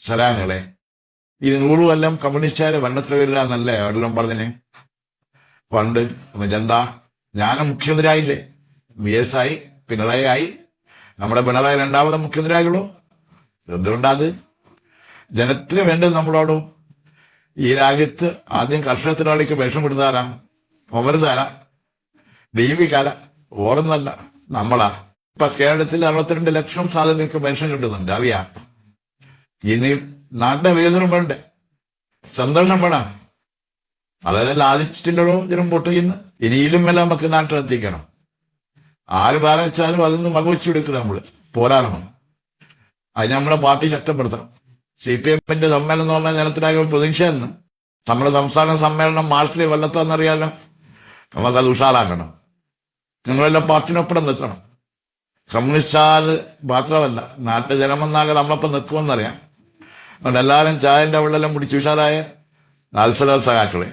സലാങ്ങളെ ഈ 100 കൊല്ലം കമ്മ്യൂണിസ്റ്റുകാര് ഭരണത്തിൽ വരില്ല എന്നല്ലേ എവിടെല്ലാം പറഞ്ഞിന് പണ്ട്. എന്താ ഞാൻ മുഖ്യമന്ത്രി ആയില്ലേ? BS ആയി, പിണറായി ആയി, നമ്മുടെ പിണറായി 2ാമത് മുഖ്യമന്ത്രി ആയുള്ളൂ. എന്തുകൊണ്ടാത്? ജനത്തിന് വേണ്ടത് നമ്മളോടും ഈ രാജ്യത്ത് ആദ്യം കർഷക തൊഴിലാളിക്ക് പെൻഷൻ കൊടുത്താരാണ്? ഒമർസാര, ദീപികാല, ഓർന്നല്ല, നമ്മളാ. ഇപ്പൊ കേരളത്തിൽ 62 ലക്ഷം സാധനങ്ങൾക്ക് പെൻഷൻ കിട്ടുന്നുണ്ട്, അറിയാം. ഇനി നാട്ടിലെ വികസനം വേണ്ടേ? സന്തോഷം വേണം. അതെല്ലാം ആദിച്ചിട്ടുണ്ടോ ജനം വോട്ട് ചെയ്യുന്നു. ഇനിയിലും എല്ലാം നമുക്ക് നാട്ടിലെത്തിക്കണം. ആര് ഭാരിച്ചാലും അതൊന്നും വകവെച്ചു കൊടുക്കണം. നമ്മള് പോരാടണം. അതിന് നമ്മുടെ പാർട്ടി ശക്തപ്പെടുത്തണം. CPM-ന്റെ സമ്മേളനം എന്ന് പറഞ്ഞാൽ ജനത്തിനാകെ പ്രതീക്ഷയെന്ന്. നമ്മുടെ സംസ്ഥാന സമ്മേളനം മാർച്ചിൽ വല്ലത്താന്നറിയാലോ. നമുക്കത് ഉഷാറാക്കണം. നിങ്ങളെല്ലാം പാർട്ടിനൊപ്പം നിൽക്കണം. കമ്മ്യൂണിസ്റ്റുകാർ മാത്രമല്ല, നാട്ടിലെ ജനമെന്നാകെ നമ്മളൊപ്പം നിൽക്കുമെന്നറിയാം. അതുകൊണ്ട് എല്ലാവരും ചായന്റെ വെള്ളെല്ലാം പിടിച്ച് ഉഷാറായ നാൽസല സഖാക്കളെ